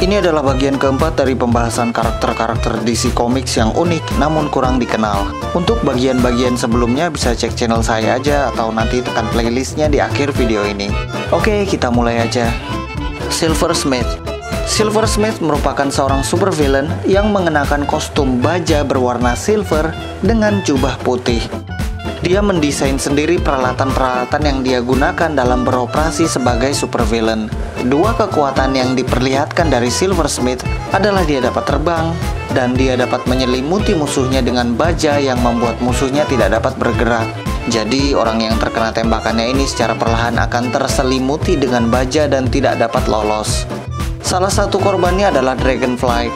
Ini adalah bagian keempat dari pembahasan karakter-karakter DC Comics yang unik namun kurang dikenal. Untuk bagian-bagian sebelumnya bisa cek channel saya aja atau nanti tekan playlistnya di akhir video ini. Oke, kita mulai aja. Silver Smith. Silver Smith merupakan seorang supervillain yang mengenakan kostum baja berwarna silver dengan jubah putih. Dia mendesain sendiri peralatan-peralatan yang dia gunakan dalam beroperasi sebagai supervillain. Dua kekuatan yang diperlihatkan dari Silver Smith adalah dia dapat terbang dan dia dapat menyelimuti musuhnya dengan baja yang membuat musuhnya tidak dapat bergerak. Jadi orang yang terkena tembakannya ini secara perlahan akan terselimuti dengan baja dan tidak dapat lolos. Salah satu korbannya adalah Dragonfly.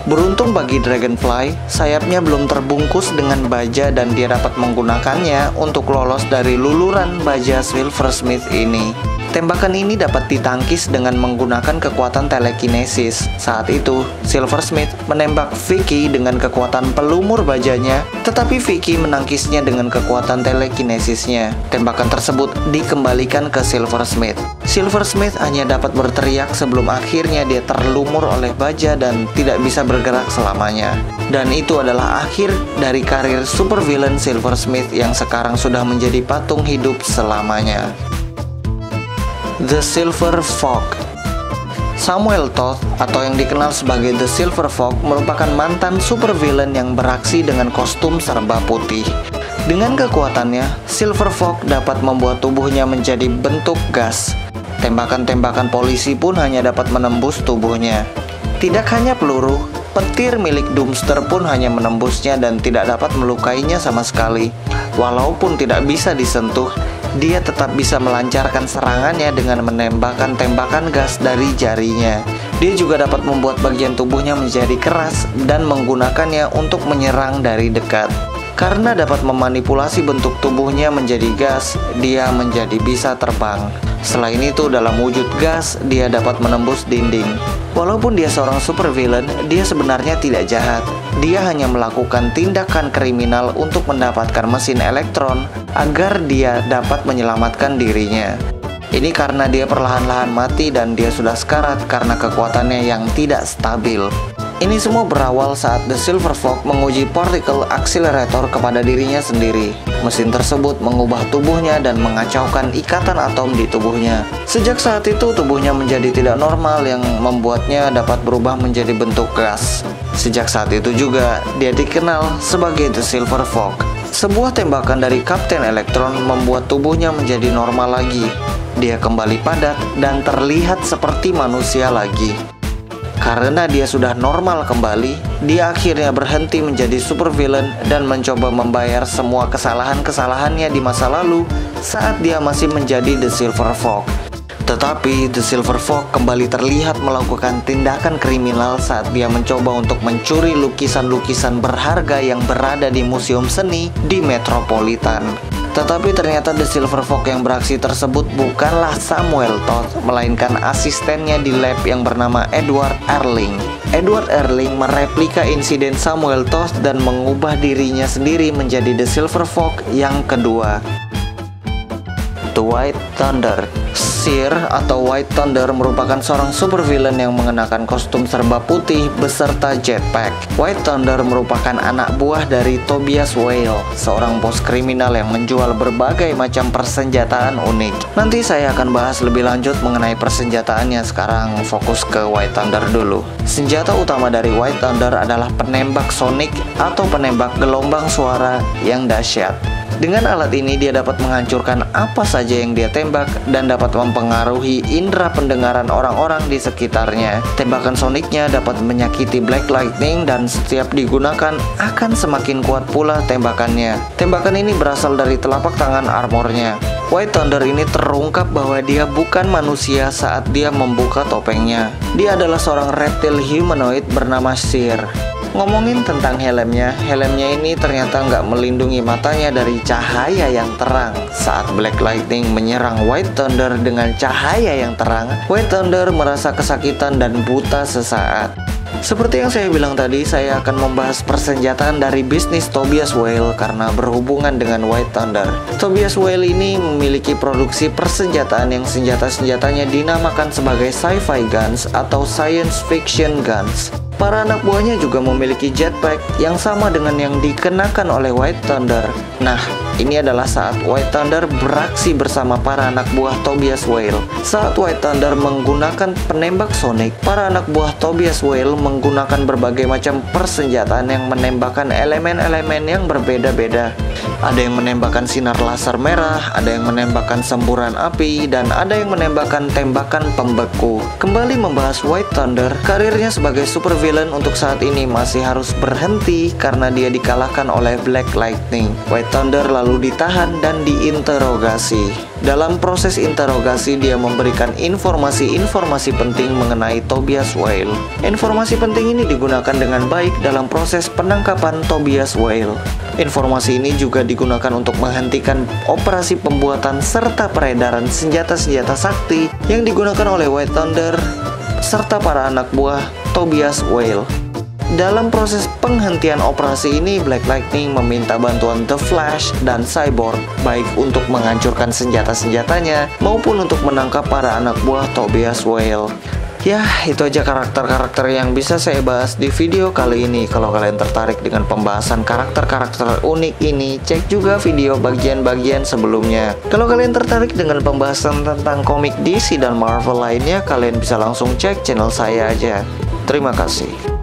Beruntung bagi Dragonfly, sayapnya belum terbungkus dengan baja dan dia dapat menggunakannya untuk lolos dari luluran baja Silver Smith ini. Tembakan ini dapat ditangkis dengan menggunakan kekuatan telekinesis. Saat itu, Silver Smith menembak Vicky dengan kekuatan pelumur bajanya, tetapi Vicky menangkisnya dengan kekuatan telekinesisnya. Tembakan tersebut dikembalikan ke Silver Smith. Silver Smith hanya dapat berteriak sebelum akhirnya dia terlumur oleh baja dan tidak bisa bergerak selamanya. Dan itu adalah akhir dari karir supervillain Silver Smith yang sekarang sudah menjadi patung hidup selamanya. The Silver Fog. Samuel Toth atau yang dikenal sebagai The Silver Fog merupakan mantan supervillain yang beraksi dengan kostum serba putih. Dengan kekuatannya, Silver Fog dapat membuat tubuhnya menjadi bentuk gas. Tembakan-tembakan polisi pun hanya dapat menembus tubuhnya. Tidak hanya peluru, petir milik Doomster pun hanya menembusnya dan tidak dapat melukainya sama sekali. Walaupun tidak bisa disentuh, dia tetap bisa melancarkan serangannya dengan menembakkan tembakan gas dari jarinya. Dia juga dapat membuat bagian tubuhnya menjadi keras dan menggunakannya untuk menyerang dari dekat. Karena dapat memanipulasi bentuk tubuhnya menjadi gas, dia menjadi bisa terbang. Selain itu, dalam wujud gas, dia dapat menembus dinding. Walaupun dia seorang supervillain, dia sebenarnya tidak jahat. Dia hanya melakukan tindakan kriminal untuk mendapatkan mesin elektron agar dia dapat menyelamatkan dirinya. Ini karena dia perlahan-lahan mati dan dia sudah sekarat karena kekuatannya yang tidak stabil. Ini semua berawal saat The Silver Fog menguji particle accelerator kepada dirinya sendiri. Mesin tersebut mengubah tubuhnya dan mengacaukan ikatan atom di tubuhnya. Sejak saat itu tubuhnya menjadi tidak normal yang membuatnya dapat berubah menjadi bentuk gas. Sejak saat itu juga dia dikenal sebagai The Silver Fog. Sebuah tembakan dari Kapten Elektron membuat tubuhnya menjadi normal lagi. Dia kembali padat dan terlihat seperti manusia lagi. Karena dia sudah normal kembali, dia akhirnya berhenti menjadi supervillain dan mencoba membayar semua kesalahan-kesalahannya di masa lalu saat dia masih menjadi The Silver Fog. Tetapi The Silver Fog kembali terlihat melakukan tindakan kriminal saat dia mencoba untuk mencuri lukisan-lukisan berharga yang berada di museum seni di Metropolitan. Tetapi ternyata The Silver Fog yang beraksi tersebut bukanlah Samuel Toth, melainkan asistennya di lab yang bernama Edward Erling. Edward Erling mereplika insiden Samuel Toth dan mengubah dirinya sendiri menjadi The Silver Fog yang kedua. The White Thunder. Seer atau White Thunder merupakan seorang supervillain yang mengenakan kostum serba putih beserta jetpack. White Thunder merupakan anak buah dari Tobias Whale, seorang bos kriminal yang menjual berbagai macam persenjataan unik. Nanti saya akan bahas lebih lanjut mengenai persenjataannya, sekarang fokus ke White Thunder dulu. Senjata utama dari White Thunder adalah penembak sonik atau penembak gelombang suara yang dahsyat. Dengan alat ini dia dapat menghancurkan apa saja yang dia tembak dan dapat mempengaruhi indera pendengaran orang-orang di sekitarnya. Tembakan soniknya dapat menyakiti Black Lightning dan setiap digunakan akan semakin kuat pula tembakannya. Tembakan ini berasal dari telapak tangan armornya. White Thunder ini terungkap bahwa dia bukan manusia saat dia membuka topengnya. Dia adalah seorang reptil humanoid bernama Seer. Ngomongin tentang helmnya ini ternyata nggak melindungi matanya dari cahaya yang terang. Saat Black Lightning menyerang White Thunder dengan cahaya yang terang, White Thunder merasa kesakitan dan buta sesaat. Seperti yang saya bilang tadi, saya akan membahas persenjataan dari bisnis Tobias Whale karena berhubungan dengan White Thunder. Tobias Whale ini memiliki produksi persenjataan yang senjata-senjatanya dinamakan sebagai sci-fi guns atau science fiction guns. Para anak buahnya juga memiliki jetpack yang sama dengan yang dikenakan oleh White Thunder. Nah, ini adalah saat White Thunder beraksi bersama para anak buah Tobias Whale. Saat White Thunder menggunakan penembak sonik, para anak buah Tobias Whale menggunakan berbagai macam persenjataan yang menembakkan elemen-elemen yang berbeda-beda. Ada yang menembakkan sinar laser merah, ada yang menembakkan semburan api, dan ada yang menembakkan tembakan pembeku. Kembali membahas White Thunder, karirnya sebagai super villain untuk saat ini masih harus berhenti karena dia dikalahkan oleh Black Lightning. White Thunder lalu ditahan dan diinterogasi. Dalam proses interogasi, dia memberikan informasi-informasi penting mengenai Tobias Whale. Informasi penting ini digunakan dengan baik dalam proses penangkapan Tobias Whale. Informasi ini juga digunakan untuk menghentikan operasi pembuatan serta peredaran senjata-senjata sakti yang digunakan oleh White Thunder serta para anak buah Tobias Whale. Dalam proses penghentian operasi ini, Black Lightning meminta bantuan The Flash dan Cyborg, baik untuk menghancurkan senjata-senjatanya maupun untuk menangkap para anak buah Tobias Whale. Ya, itu aja karakter-karakter yang bisa saya bahas di video kali ini. Kalau kalian tertarik dengan pembahasan karakter-karakter unik ini, cek juga video bagian-bagian sebelumnya. Kalau kalian tertarik dengan pembahasan tentang komik DC dan Marvel lainnya, kalian bisa langsung cek channel saya aja. Terima kasih.